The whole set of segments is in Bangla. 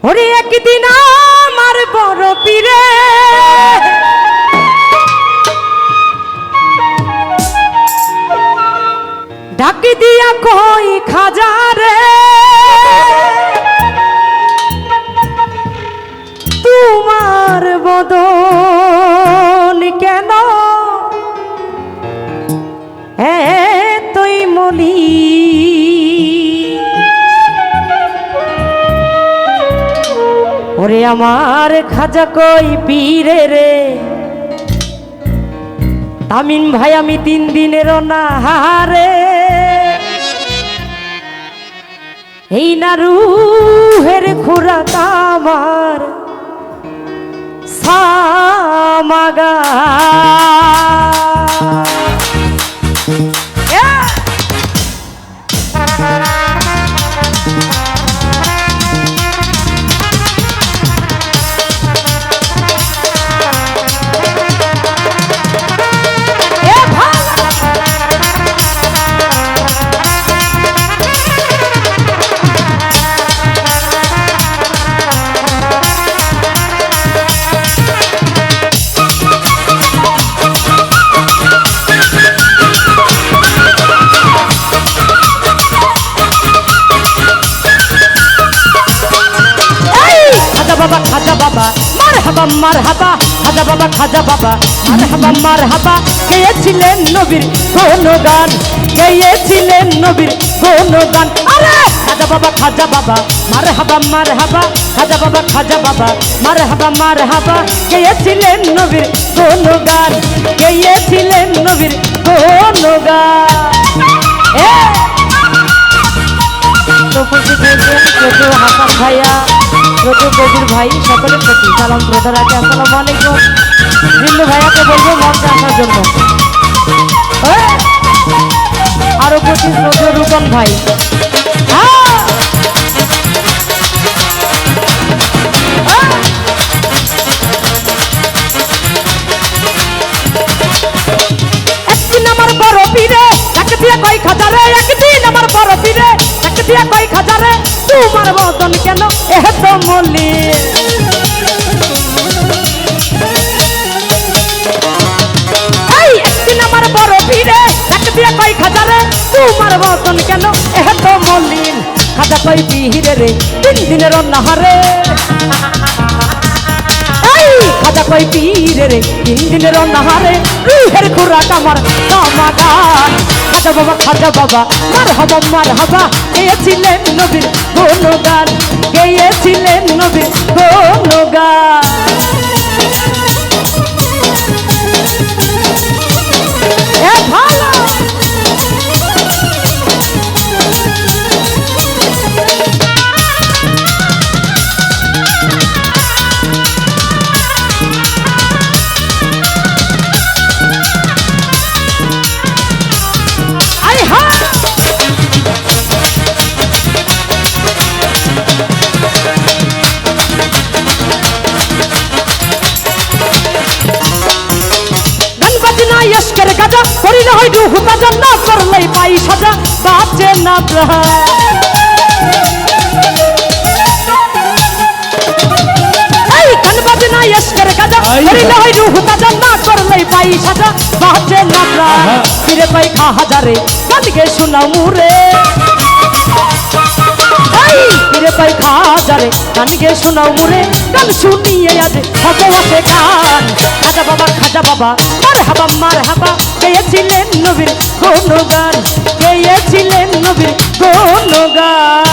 ওরে একদিন আমার বড় পীরে ডাক দিয়া কই খাজা রে তোমার বদন কেন তুই মলি ওরে আমার খাজা কই পীরে রে তামিম ভাই আমি 3 দিনের না হারে এই না রুহের খুরাক আমার সামাগা খাজা বাবা মারহাবা মারহাবা খাজা বাবা মারহাবা মারহাবা গেয়েছিলেন নবীর গুণগান গেয়েছিলেন নবীর গুণগান আরে খাজা বাবা মারহাবা মারহাবা খাজা বাবা মারহাবা মারহাবা গেয়েছিলেন নবীর গুণগান গেয়েছিলেন নবীর গুণগান হাসান ভাইয়া কবির ভাই সকলের প্রতি সালাম শ্রদ্ধা রাখি। আসসালামু আলাইকুম। জিল্লু ভাইয়াকে বলবো মঞ্চে আসার জন্য। আরো প্রতি শ্রদ্ধা রূপন ভাই একদিন আমার বড় পীরে ডাক দিয়া কই খাজা রে একদিন আমার বড় পীরে ডাক দিয়া কই খাজা রে তোমার বদন কেন এত মলি এই একদিন আমার বড় পীরে ডাক দিয়া কই খাজা রে তোমার বদন কেন এত মলিন খাজা কই পীরে রে 3 দিনের নাহারে এই খাজা কই পীরে রে 3 দিনের নাহারে রুহের খুরাক আমার সামাগান খাজা বাবা মারহাবা মারহাবা গেয়েছিলেন নবীর গুণগান গেয়েছিলেন নবীর গুণগান ভালো করিলে হয় রুহ বাজা না করলে পাই সাজা বাঁচে না এই গান বাজনা ইশকের গাজা করিলে হয় রুহ বাজা না করলে পাই সাজা বাঁচে না ফিরে পাই হাজারে গান গে শোনাও মুরে এই ফিরে পাই হাজারে গান গে শোনাও মুরে গান শুনিয়ে আজ ভগবতে গান খাজা বাবা মারহাবা মারহাবা গেয়েছিলেন নবীর গুণগান গেয়েছিলেন নবীর গুণগান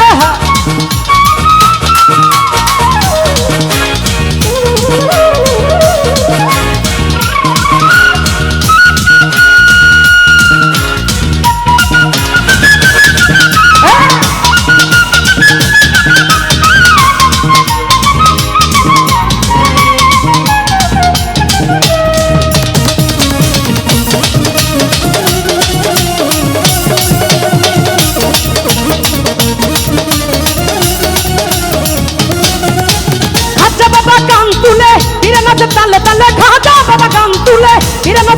আহা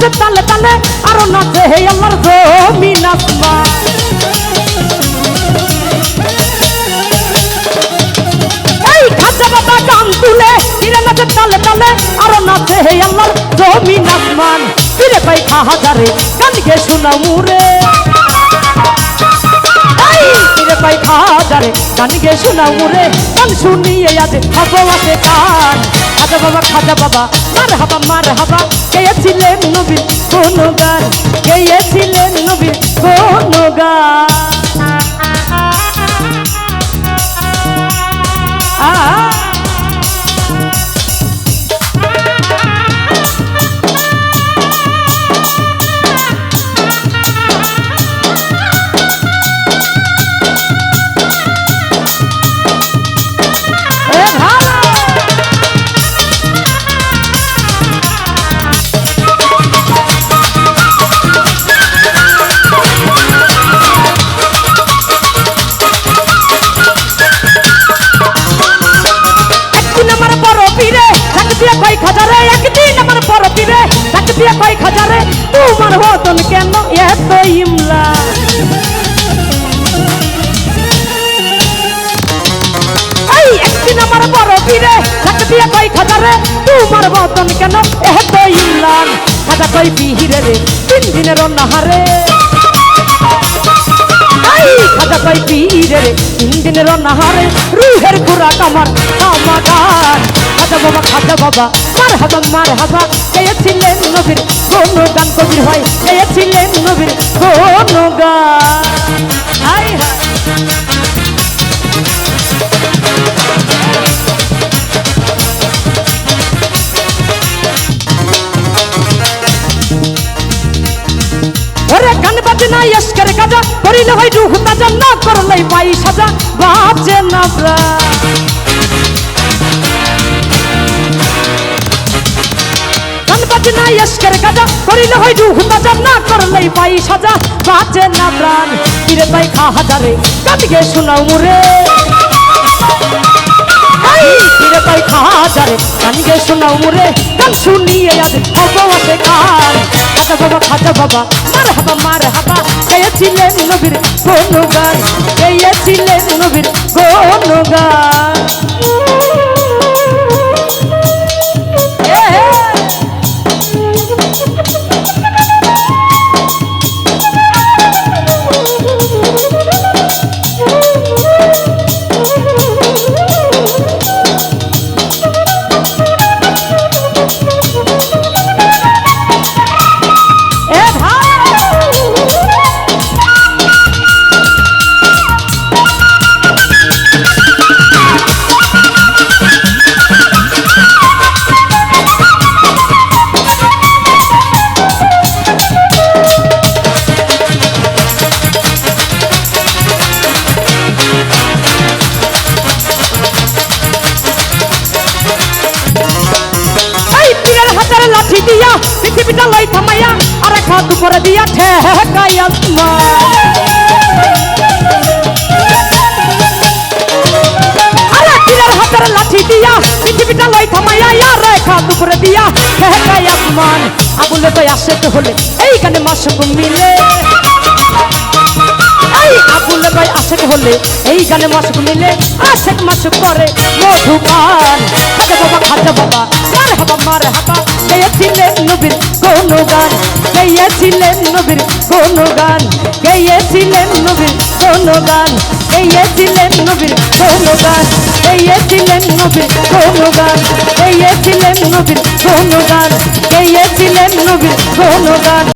নাচে তালে তালে আরো নাচে হে আল্লাহর জমিন আসমান এই খাজা বাবা গান তুলে ফিরে নাচে তালে তালে আরো নাচে হে আল্লাহর জমিন আসমান ফিরে পাই খাজারে গান গে শোনা মুরে ফিরে পাই খাজারে গান গে শোনা মুরে গান শুনিয়ে আজ হবওয়াতে কান খাজা বাবা মার হাবা গেয়েছিলেন নবীর কোন গান গেয়েছিলেন নবীর কোন গান খাজারে একদিন আমার বড় পীরে ডাক দিয়ে কয় খাজারে তোমার বদন কেন এত ইমলা এই একদিন আমার বড় পীরে ডাক দিয়ে কয় খাজারে তোমার বদন কেন এত ইমলা খাজা কই পীরে রে 3 দিনের অনাহারে খাজা কই পীরে রে 3 দিনের অনাহারে রুহের খুরাক আমার সমাগান খাজা বাবা মার হাবা গেয়েছিলেন নবীর কোন গান কবির ভাই গেয়েছিলেন নবীর কোন গান হায় হায় ওরে গান বাজে না ইশকের গাজা করিলে হয় রূহ তাজা না করলে পাই সাজা বাজে না ব্রা না ইশকের গাজা করিলে হয় রূহ তাজা না করলে পাই সাজা বাজে না প্রাণ ফিরে পাই খাজারে গান গে শোনাও মুরে ফিরে পাই খাজারে গান গে শোনাও মুরে গান শুনিয়ে আজ হবওয়াতে কান খাজা বাবা মার হাবা গেয়েছিলেন নবীর কোন গান গেয়েছিলেন নবীর কোন গান লাঠি দিয়া পৃথিবীটা লাই থামাইয়া আর এক হাত উপরে দিয়া ঠেকাই আসমান আরে তীরের হাতের লাঠি দিয়া পৃথিবীটা লাই থামাইয়া আর এক হাত উপরে দিয়া ঠেকাই আসমান আবুলে তো আশেক হলে এই গানে মাসুক মিলে আবুলে ভাই আশেক হলে এই গানে মাসুক মিলে আশেক মাসুক করে মধুপান খাজা বাবা মার হাবা গেয়েছিলেন নবীর কোন গান গেয়েছিলেন নবীর কোন গান গেয়েছিলেন নবীর কোন গান গেয়েছিলেন নবীর কোন গান গেয়েছিলেন নবীর কোন গান গেয়েছিলেন নবীর কোন গান গেয়েছিলেন নবীর কোন গান